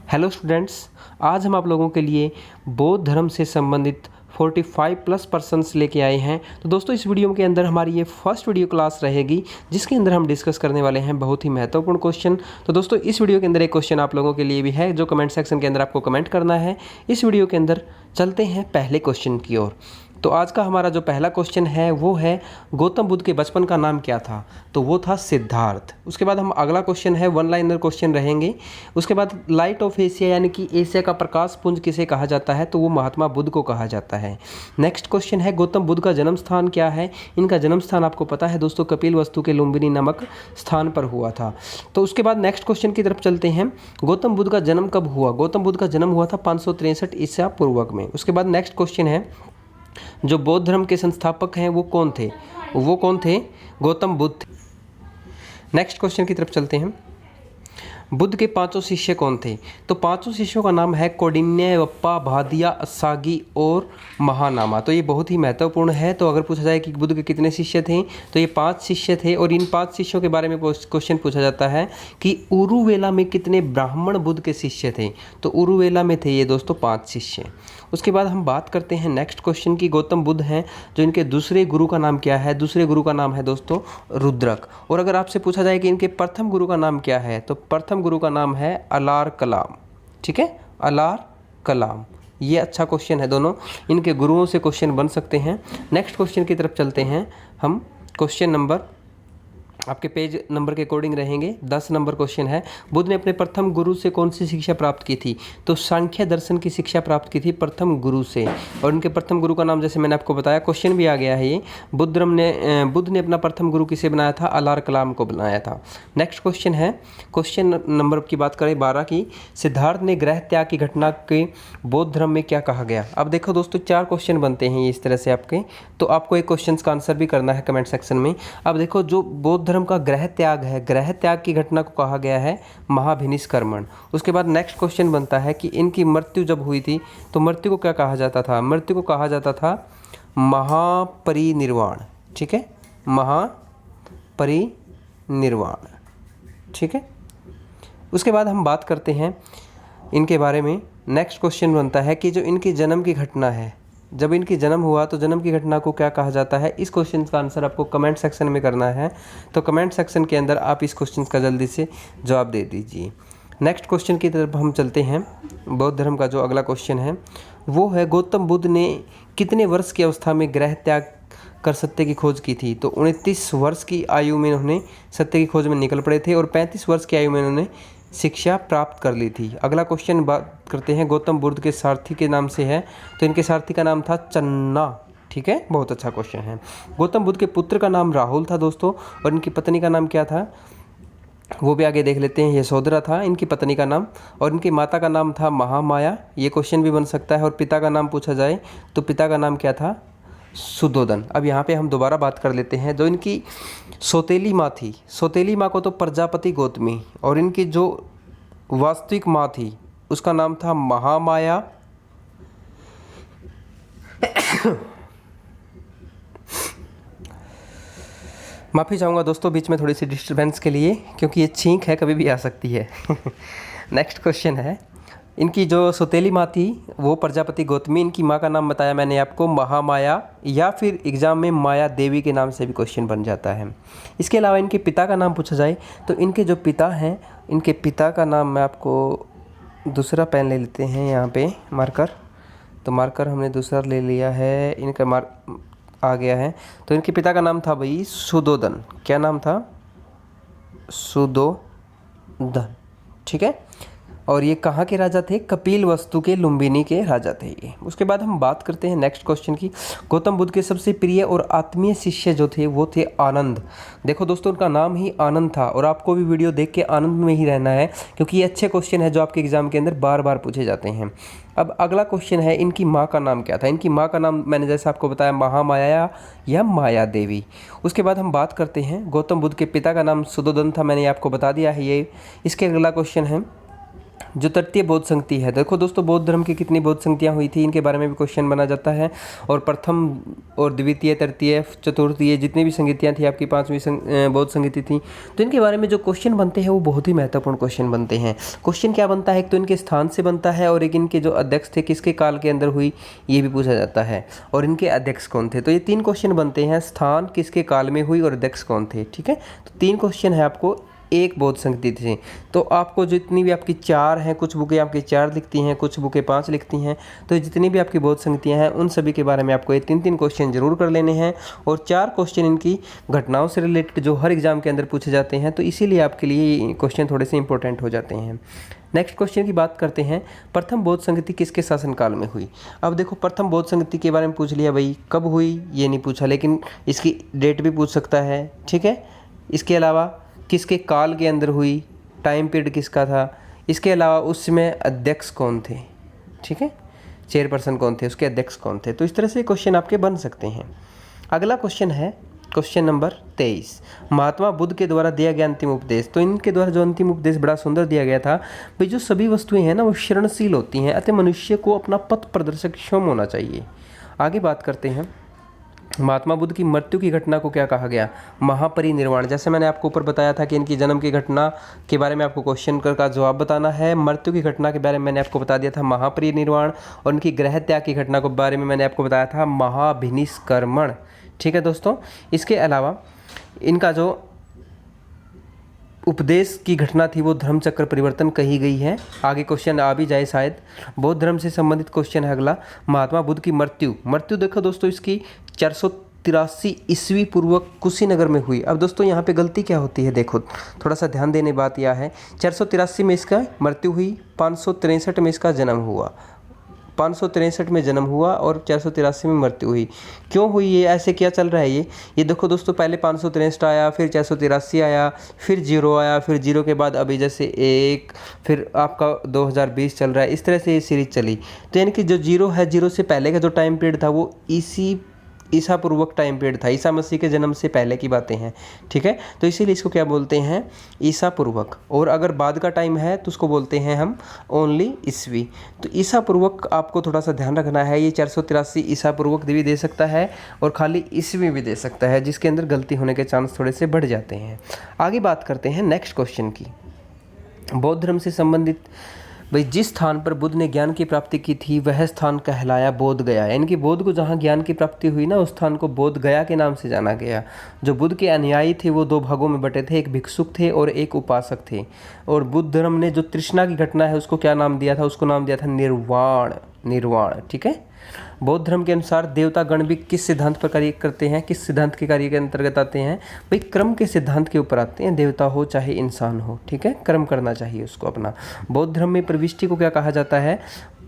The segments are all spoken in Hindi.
हेलो स्टूडेंट्स, आज हम आप लोगों के लिए बौद्ध धर्म से संबंधित 45+ पर्सन्स लेके आए हैं। तो दोस्तों, इस वीडियो के अंदर हमारी ये फर्स्ट वीडियो क्लास रहेगी जिसके अंदर हम डिस्कस करने वाले हैं बहुत ही महत्वपूर्ण क्वेश्चन। तो दोस्तों, इस वीडियो के अंदर एक क्वेश्चन आप लोगों के लिए भी है जो कमेंट सेक्शन के अंदर आपको कमेंट करना है। इस वीडियो के अंदर चलते हैं पहले क्वेश्चन की ओर। तो आज का हमारा जो पहला क्वेश्चन है वो है गौतम बुद्ध के बचपन का नाम क्या था? तो वो था सिद्धार्थ। उसके बाद हम अगला क्वेश्चन है वन लाइनर क्वेश्चन रहेंगे। उसके बाद लाइट ऑफ एशिया यानी कि एशिया का प्रकाश पुंज किसे कहा जाता है? तो वो महात्मा बुद्ध को कहा जाता है। नेक्स्ट क्वेश्चन है गौतम बुद्ध का जन्म स्थान क्या है? इनका जन्म स्थान आपको पता है दोस्तों, कपिलवस्तु के लुम्बिनी नामक स्थान पर हुआ था। तो उसके बाद नेक्स्ट क्वेश्चन की तरफ चलते हैं। गौतम बुद्ध का जन्म कब हुआ? गौतम बुद्ध का जन्म हुआ था 563 ईसा पूर्वक में। उसके बाद नेक्स्ट क्वेश्चन है जो बौद्ध धर्म के संस्थापक हैं वो कौन थे? वो कौन थे? गौतम बुद्ध। नेक्स्ट क्वेश्चन की तरफ चलते हैं। बुद्ध के पांचों शिष्य कौन थे? तो पांचों शिष्यों का नाम है कौंडिन्य, वप्पा, भादिया, असागी और महानामा। तो ये बहुत ही महत्वपूर्ण है। तो अगर पूछा जाए कि बुद्ध के कितने शिष्य थे, तो ये 5 शिष्य थे। और इन 5 शिष्यों के बारे में क्वेश्चन पूछा जाता है कि उरुवेला में कितने ब्राह्मण बुद्ध के शिष्य थे? तो उरुवेला में थे ये दोस्तों 5 शिष्य। उसके बाद हम बात करते हैं नेक्स्ट क्वेश्चन की। गौतम बुद्ध हैं जो इनके दूसरे गुरु का नाम क्या है? दूसरे गुरु का नाम है दोस्तों रुद्रक। और अगर आपसे पूछा जाए कि इनके प्रथम गुरु का नाम क्या है, तो प्रथम गुरु का नाम है अलार कलाम। ठीक है, अलार कलाम। ये अच्छा क्वेश्चन है, दोनों इनके गुरुओं से क्वेश्चन बन सकते हैं। नेक्स्ट क्वेश्चन की तरफ चलते हैं हम। क्वेश्चन नंबर आपके पेज नंबर के अकॉर्डिंग रहेंगे। 10 नंबर क्वेश्चन है। बुद्ध ने अपने प्रथम गुरु से कौन सी शिक्षा प्राप्त की थी? तो सांख्य दर्शन की शिक्षा प्राप्त की थी प्रथम गुरु से। और उनके प्रथम गुरु का नाम जैसे मैंने आपको बताया, क्वेश्चन भी आ गया है ये। बुद्ध ने अपना प्रथम गुरु किसे बनाया था? अलार कलाम को बनाया था। नेक्स्ट क्वेश्चन है, क्वेश्चन नंबर की बात करें 12 की। सिद्धार्थ ने गृह त्याग की घटना के बौद्ध धर्म में क्या कहा गया? अब देखो दोस्तों, 4 क्वेश्चन बनते हैं ये इस तरह से आपके। तो आपको एक क्वेश्चन का आंसर भी करना है कमेंट सेक्शन में। अब देखो, जो बौद्ध धर्म का गृह त्याग है, गृह त्याग की घटना को कहा गया है महाभिनिष्क्रमण। उसके बाद नेक्स्ट क्वेश्चन बनता है कि इनकी मृत्यु जब हुई थी तो मृत्यु को क्या कहा जाता था? मृत्यु को कहा जाता था महापरिनिर्वाण। ठीक है, महापरिनिर्वाण। ठीक है। उसके बाद हम बात करते हैं इनके बारे में। नेक्स्ट क्वेश्चन बनता है कि जो इनकी जन्म की घटना है, जब इनकी जन्म हुआ तो जन्म की घटना को क्या कहा जाता है? इस क्वेश्चन का आंसर आपको कमेंट सेक्शन में करना है। तो कमेंट सेक्शन के अंदर आप इस क्वेश्चन का जल्दी से जवाब दे दीजिए। नेक्स्ट क्वेश्चन की तरफ हम चलते हैं। बौद्ध धर्म का जो अगला क्वेश्चन है वो है गौतम बुद्ध ने कितने वर्ष की अवस्था में गृह त्याग कर सत्य की खोज की थी? तो 29 वर्ष की आयु में उन्होंने सत्य की खोज में निकल पड़े थे और 35 वर्ष की आयु में उन्होंने शिक्षा प्राप्त कर ली थी। अगला क्वेश्चन बात करते हैं गौतम बुद्ध के सारथी के नाम से है। तो इनके सारथी का नाम था चन्ना। ठीक है, बहुत अच्छा क्वेश्चन है। गौतम बुद्ध के पुत्र का नाम राहुल था दोस्तों। और इनकी पत्नी का नाम क्या था वो भी आगे देख लेते हैं। यशोधरा था इनकी पत्नी का नाम। और इनकी माता का नाम था महामाया। ये क्वेश्चन भी बन सकता है। और पिता का नाम पूछा जाए तो पिता का नाम क्या था? सुद्धोधन। अब यहाँ पे हम दोबारा बात कर लेते हैं। जो इनकी सौतेली माँ थी, सौतेली माँ को तो प्रजापति गौतमी, और इनकी जो वास्तविक माँ थी उसका नाम था महामाया। माफ़ी चाहूँगा दोस्तों बीच में थोड़ी सी डिस्टर्बेंस के लिए, क्योंकि ये छींक है, कभी भी आ सकती है। नेक्स्ट क्वेश्चन है, इनकी जो सौतेली माँ थी वो प्रजापति गौतमी। इनकी माँ का नाम बताया मैंने आपको महामाया, या फिर एग्जाम में माया देवी के नाम से भी क्वेश्चन बन जाता है। इसके अलावा इनके पिता का नाम पूछा जाए तो इनके जो पिता हैं, इनके पिता का नाम मैं आपको दूसरा पेन ले लेते हैं यहाँ पे मार्कर। तो मार्कर हमने दूसरा ले लिया है, इनका आ गया है। तो इनके पिता का नाम था भाई सुद्धोधन। क्या नाम था? सुद्धोधन। ठीक है। और ये कहाँ के राजा थे? कपिलवस्तु के लुम्बिनी के राजा थे ये। उसके बाद हम बात करते हैं नेक्स्ट क्वेश्चन की। गौतम बुद्ध के सबसे प्रिय और आत्मीय शिष्य जो थे वो थे आनंद। देखो दोस्तों, उनका नाम ही आनंद था। और आपको भी वीडियो देख के आनंद में ही रहना है, क्योंकि ये अच्छे क्वेश्चन है जो आपके एग्जाम के अंदर बार बार पूछे जाते हैं। अब अगला क्वेश्चन है, इनकी माँ का नाम क्या था? इनकी माँ का नाम मैंने जैसे आपको बताया महामाया या माया देवी। उसके बाद हम बात करते हैं गौतम बुद्ध के पिता का नाम सुद्धोधन था, मैंने आपको बता दिया है ये। इसके अगला क्वेश्चन है जो तृतीय बौद्ध संगति है, देखो दोस्तों बौद्ध धर्म की कितनी बौद्ध संगतियाँ हुई थी, इनके बारे में भी क्वेश्चन बना जाता है। और प्रथम और द्वितीय, तृतीय, चतुर्थीय जितनी भी संगतियाँ थी आपकी 5वीं बौद्ध संगति थी, तो इनके बारे में जो क्वेश्चन बनते हैं वो बहुत ही महत्वपूर्ण क्वेश्चन बनते हैं। क्वेश्चन क्या बनता है, एक तो इनके स्थान से बनता है, और एक इनके जो अध्यक्ष थे किसके काल के अंदर हुई ये भी पूछा जाता है, और इनके अध्यक्ष कौन थे। तो ये 3 क्वेश्चन बनते हैं, स्थान किसके काल में हुई और अध्यक्ष कौन थे। ठीक है, तो 3 क्वेश्चन है आपको एक बौद्ध संगति थी। तो आपको जितनी भी आपकी 4 हैं, कुछ बुकें आपकी 4 लिखती हैं, कुछ बुकें 5 लिखती हैं, तो जितनी भी आपकी बौद्ध संगतियां हैं उन सभी के बारे में आपको ये 3-3 क्वेश्चन जरूर कर लेने हैं, और 4 क्वेश्चन इनकी घटनाओं से रिलेटेड जो हर एग्जाम के अंदर पूछे जाते हैं, तो इसीलिए आपके लिए ये क्वेश्चन थोड़े से इंपॉर्टेंट हो जाते हैं। नेक्स्ट क्वेश्चन की बात करते हैं, प्रथम बौद्ध संगति किसके शासनकाल में हुई। अब देखो प्रथम बौद्ध संगति के बारे में पूछ लिया भाई, कब हुई ये नहीं पूछा, लेकिन इसकी डेट भी पूछ सकता है। ठीक है, इसके अलावा किसके काल के अंदर हुई, टाइम पीरियड किसका था, इसके अलावा उसमें अध्यक्ष कौन थे। ठीक है, चेयरपर्सन कौन थे, उसके अध्यक्ष कौन थे। तो इस तरह से क्वेश्चन आपके बन सकते हैं। अगला क्वेश्चन है क्वेश्चन नंबर 23, महात्मा बुद्ध के द्वारा दिया गया अंतिम उपदेश। तो इनके द्वारा जो अंतिम उपदेश बड़ा सुंदर दिया गया था भाई, जो सभी वस्तुएं हैं ना वो क्षरणशील होती हैं, अतः मनुष्य को अपना पथ प्रदर्शक क्षम होना चाहिए। आगे बात करते हैं, महात्मा बुद्ध की मृत्यु की घटना को क्या कहा गया, महापरिनिर्वाण। जैसे मैंने आपको ऊपर बताया था कि इनकी जन्म की घटना के बारे में आपको क्वेश्चन का जवाब बताना है। मृत्यु की घटना के बारे में मैंने आपको बता दिया था महापरिनिर्वाण, और इनकी गृह त्याग की घटना के बारे में मैंने आपको बताया था महाभिनिष्क्रमण। ठीक है दोस्तों, इसके अलावा इनका जो उपदेश की घटना थी वो धर्मचक्र परिवर्तन कही गई है। आगे क्वेश्चन आ भी जाए शायद, बौद्ध धर्म से संबंधित क्वेश्चन है अगला, महात्मा बुद्ध की मृत्यु देखो दोस्तों इसकी 483 ईस्वी पूर्व कुशीनगर में हुई। अब दोस्तों यहाँ पे गलती क्या होती है, देखो थोड़ा सा ध्यान देने बात यह है, 483 में इसका मृत्यु हुई, 563 में इसका जन्म हुआ, 563 में जन्म हुआ और 483 में मृत्यु हुई। क्यों हुई ये, ऐसे क्या चल रहा है ये देखो दोस्तों, पहले 563 आया, फिर 483 आया, फिर 0 आया, फिर 0 के बाद अभी जैसे 1, फिर आपका 2020 चल रहा है। इस तरह से ये सीरीज चली। तो यानी कि जो 0 है, 0 से पहले का जो टाइम पीरियड था वो ईसा पूर्वक टाइम पीरियड था, ईसा मसीह के जन्म से पहले की बातें हैं। ठीक है, तो इसीलिए इसको क्या बोलते हैं, ईसा पूर्वक। और अगर बाद का टाइम है तो उसको बोलते हैं हम ओनली ईस्वी। तो ईसा पूर्वक आपको थोड़ा सा ध्यान रखना है, ये 483 ईसा पूर्वक भी दे सकता है और खाली ईस्वी भी दे सकता है, जिसके अंदर गलती होने के चांस थोड़े से बढ़ जाते हैं। आगे बात करते हैं नेक्स्ट क्वेश्चन की, बौद्ध धर्म से संबंधित भाई, जिस स्थान पर बुद्ध ने ज्ञान की प्राप्ति की थी वह स्थान कहलाया बोध गया। यानी कि बुद्ध को जहाँ ज्ञान की प्राप्ति हुई ना, उस स्थान को बोध गया के नाम से जाना गया। जो बुद्ध के अनुयायी थे वो 2 भागों में बटे थे, एक भिक्षुक थे और एक उपासक थे। और बुद्ध धर्म ने जो तृष्णा की घटना है उसको क्या नाम दिया था, उसको नाम दिया था निर्वाण। ठीक है, बौद्ध धर्म के अनुसार देवता गण भी किस सिद्धांत पर कार्य करते हैं, किस सिद्धांत के कार्य के अंतर्गत आते हैं भाई, क्रम के सिद्धांत के ऊपर आते हैं। देवता हो चाहे इंसान हो, ठीक है, क्रम करना चाहिए उसको अपना। बौद्ध धर्म में प्रविष्टि को क्या कहा जाता है,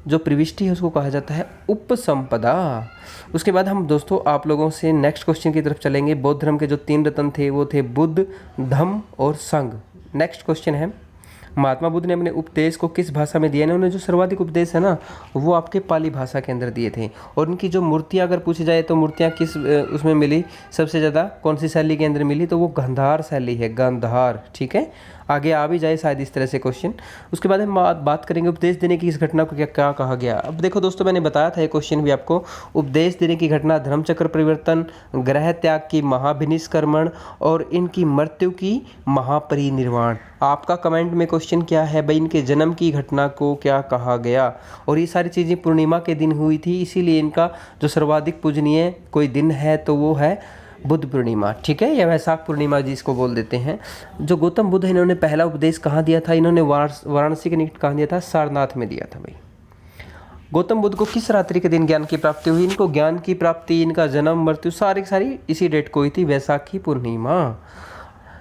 जो प्रविष्टि है उसको कहा जाता है उपसंपदा। उसके बाद हम दोस्तों आप लोगों से नेक्स्ट क्वेश्चन की तरफ चलेंगे। बौद्ध धर्म के जो 3 रत्न थे वो थे बुद्ध, धम्म और संघ। नेक्स्ट क्वेश्चन है, महात्मा बुद्ध ने अपने उपदेश को किस भाषा में दिया। इन्होंने जो सर्वाधिक उपदेश है ना वो आपके पाली भाषा के अंदर दिए थे। और इनकी जो मूर्तियाँ अगर पूछी जाए तो मूर्तियाँ किस उसमें मिली, सबसे ज़्यादा कौन सी शैली के अंदर मिली, तो वो गांधार शैली है, गांधार। ठीक है, आगे आ भी जाए शायद इस तरह से क्वेश्चन। उसके बाद हम बात करेंगे उपदेश देने की इस घटना को क्या कहा गया। अब देखो दोस्तों, मैंने बताया था ये क्वेश्चन भी आपको, उपदेश देने की घटना, धर्मचक्र परिवर्तन, ग्रह त्याग की महाभिनिष्क्रमण और इनकी मृत्यु की महापरिनिर्वाण। आपका कमेंट में क्वेश्चन क्या है भाई, इनके जन्म की घटना को क्या कहा गया। और ये सारी चीज़ें पूर्णिमा के दिन हुई थी, इसीलिए इनका जो सर्वाधिक पूजनीय कोई दिन है तो वो है बुद्ध पूर्णिमा। ठीक है, या वैशाख पूर्णिमा जिसको बोल देते हैं। जो गौतम बुद्ध है, इन्होंने पहला उपदेश कहाँ दिया था, इन्होंने वाराणसी के निकट कहाँ दिया था, सारनाथ में दिया था भाई। गौतम बुद्ध को किस रात्रि के दिन ज्ञान की प्राप्ति हुई, इनको ज्ञान की प्राप्ति, इनका जन्म, मृत्यु सारी इसी डेट को हुई थी, वैशाखी पूर्णिमा।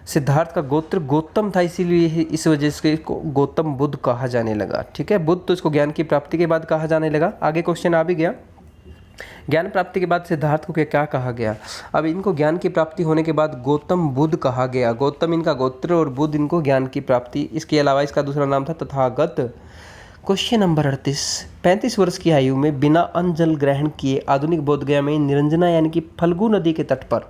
सिद्धार्थ का गोत्र गौतम था, इसीलिए इस वजह से इसको गौतम बुद्ध कहा जाने लगा। ठीक है, बुद्ध तो इसको ज्ञान की प्राप्ति के बाद कहा जाने लगा। आगे क्वेश्चन आ भी गया, ज्ञान प्राप्ति के बाद सिद्धार्थ को क्या कहा गया। अब इनको ज्ञान की प्राप्ति होने के बाद गौतम बुद्ध कहा गया। गौतम इनका गोत्र और बुद्ध इनको ज्ञान की प्राप्ति। इसके अलावा इसका दूसरा नाम था तथागत। क्वेश्चन नंबर 38, 35 वर्ष की आयु में बिना अन्न जल ग्रहण किए आधुनिक बोधगया में निरंजना यानी कि फल्गु नदी के तट पर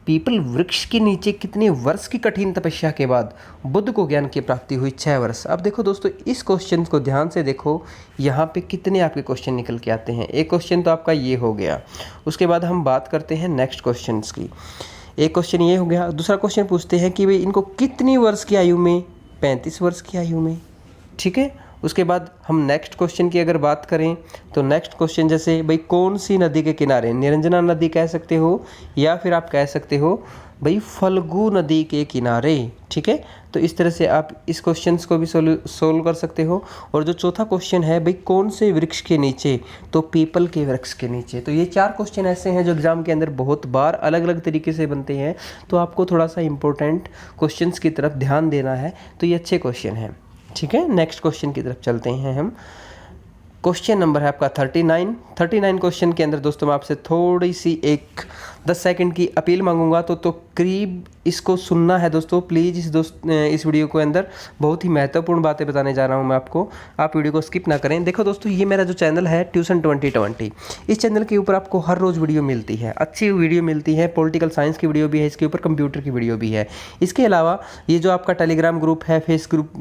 पीपल वृक्ष के नीचे कितने वर्ष की कठिन तपस्या के बाद बुद्ध को ज्ञान की प्राप्ति हुई? 6 वर्ष। अब देखो दोस्तों, इस क्वेश्चन को ध्यान से देखो, यहाँ पे कितने आपके क्वेश्चन निकल के आते हैं। एक क्वेश्चन तो आपका ये हो गया, उसके बाद हम बात करते हैं नेक्स्ट क्वेश्चन की। एक क्वेश्चन ये हो गया, दूसरा क्वेश्चन पूछते हैं कि भाई इनको कितनी वर्ष की आयु में? 35 वर्ष की आयु में। ठीक है, उसके बाद हम नेक्स्ट क्वेश्चन की अगर बात करें तो नेक्स्ट क्वेश्चन जैसे भाई कौन सी नदी के किनारे? निरंजना नदी कह सकते हो, या फिर आप कह सकते हो भाई फल्गु नदी के किनारे। ठीक है, तो इस तरह से आप इस क्वेश्चन को भी सोल्व कर सकते हो। और जो चौथा क्वेश्चन है भाई कौन से वृक्ष के नीचे? तो पीपल के वृक्ष के नीचे। तो ये 4 क्वेश्चन ऐसे हैं जो एग्जाम के अंदर बहुत बार अलग अलग तरीके से बनते हैं, तो आपको थोड़ा सा इंपॉर्टेंट क्वेश्चंस की तरफ ध्यान देना है। तो ये अच्छे क्वेश्चन हैं। ठीक है, नेक्स्ट क्वेश्चन की तरफ चलते हैं हम। क्वेश्चन नंबर है आपका 39 क्वेश्चन के अंदर दोस्तों मैं आपसे थोड़ी सी 10 सेकंड की अपील मांगूंगा, तो करीब इसको सुनना है दोस्तों प्लीज़। इस वीडियो के अंदर बहुत ही महत्वपूर्ण बातें बताने जा रहा हूं मैं आपको, आप वीडियो को स्किप ना करें। देखो दोस्तों, ये मेरा जो चैनल है ट्यूशन 2020, इस चैनल के ऊपर आपको हर रोज़ वीडियो मिलती है, अच्छी वीडियो मिलती है। पॉलिटिकल साइंस की वीडियो भी है, इसके ऊपर कंप्यूटर की वीडियो भी है। इसके अलावा ये जो आपका टेलीग्राम ग्रुप है, फेसबुक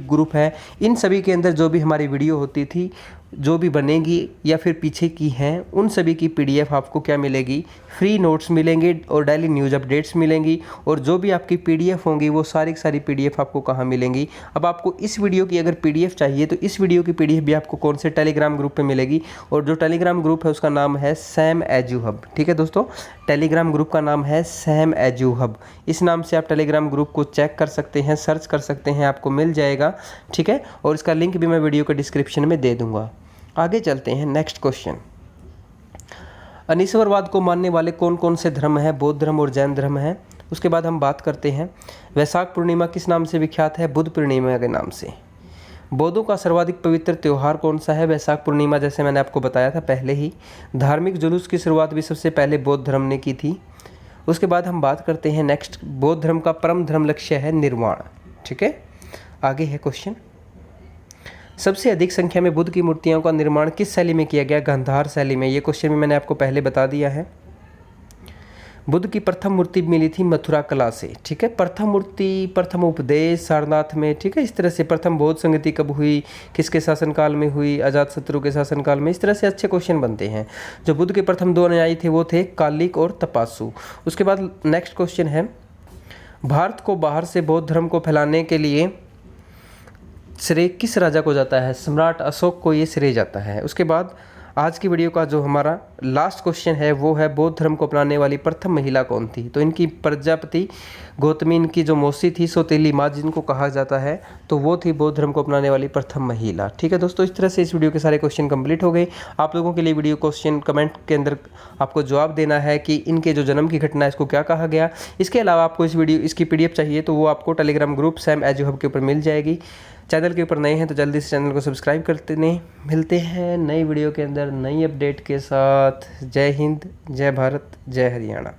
ग्रुप है, इन सभी के अंदर जो भी हमारी वीडियो होती थी, जो भी बनेगी या फिर पीछे की हैं, उन सभी की PDF आपको क्या मिलेगी? फ्री नोट्स मिलेंगे और डेली न्यूज़ अपडेट्स मिलेंगी। और जो भी आपकी PDF होंगी वो सारी की सारी PDF आपको कहाँ मिलेंगी? अब आपको इस वीडियो की अगर PDF चाहिए तो इस वीडियो की PDF भी आपको कौन से टेलीग्राम ग्रुप पे मिलेगी? और जो टेलीग्राम ग्रुप है उसका नाम है सैम एजू हब। ठीक है दोस्तों, टेलीग्राम ग्रुप का नाम है सैम एजू हब। इस नाम से आप टेलीग्राम ग्रुप को चेक कर सकते हैं, सर्च कर सकते हैं, आपको मिल जाएगा। ठीक है, और इसका लिंक भी मैं वीडियो के डिस्क्रिप्शन में दे दूँगा। आगे चलते हैं नेक्स्ट क्वेश्चन। अनीश्वरवाद को मानने वाले कौन कौन से धर्म हैं? बौद्ध धर्म और जैन धर्म है। उसके बाद हम बात करते हैं वैशाख पूर्णिमा किस नाम से विख्यात है? बुद्ध पूर्णिमा के नाम से। बौद्धों का सर्वाधिक पवित्र त्यौहार कौन सा है? वैशाख पूर्णिमा, जैसे मैंने आपको बताया था पहले ही। धार्मिक जुलूस की शुरुआत भी सबसे पहले बौद्ध धर्म ने की थी। उसके बाद हम बात करते हैं नेक्स्ट, बौद्ध धर्म का परम धर्म लक्ष्य है निर्वाण। ठीक है, आगे है क्वेश्चन, सबसे अधिक संख्या में बुद्ध की मूर्तियों का निर्माण किस शैली में किया गया? गांधार शैली में। ये क्वेश्चन भी मैंने आपको पहले बता दिया है। बुद्ध की प्रथम मूर्ति मिली थी मथुरा कला से। ठीक है, प्रथम मूर्ति, प्रथम उपदेश सारनाथ में। ठीक है, इस तरह से प्रथम बौद्ध संगति कब हुई, किसके शासनकाल में हुई? अजातशत्रु के शासनकाल में। इस तरह से अच्छे क्वेश्चन बनते हैं। जो बुद्ध के प्रथम 2 अनुयायी थे वो थे कालिक और तपासु। उसके बाद नेक्स्ट क्वेश्चन है, भारत को बाहर से बौद्ध धर्म को फैलाने के लिए श्रेय किस राजा को जाता है? सम्राट अशोक को ये श्रेय जाता है। उसके बाद आज की वीडियो का जो हमारा लास्ट क्वेश्चन है वो है बौद्ध धर्म को अपनाने वाली प्रथम महिला कौन थी? तो इनकी प्रजापति गौतमी इनकी जो मौसी थी, सौतेली माँ जिनको कहा जाता है, तो वो थी बौद्ध धर्म को अपनाने वाली प्रथम महिला। ठीक है दोस्तों, इस तरह से इस वीडियो के सारे क्वेश्चन कंप्लीट हो गए। आप लोगों के लिए वीडियो क्वेश्चन कमेंट के अंदर आपको जवाब देना है कि इनके जो जन्म की घटना है इसको क्या कहा गया। इसके अलावा आपको इसकी PDF चाहिए तो वो आपको Telegram group Sam edu hub के ऊपर मिल जाएगी। चैनल के ऊपर नए हैं तो जल्दी से चैनल को सब्सक्राइब करते नहीं। मिलते हैं नई वीडियो के अंदर नई अपडेट के साथ। जय हिंद, जय भारत, जय हरियाणा।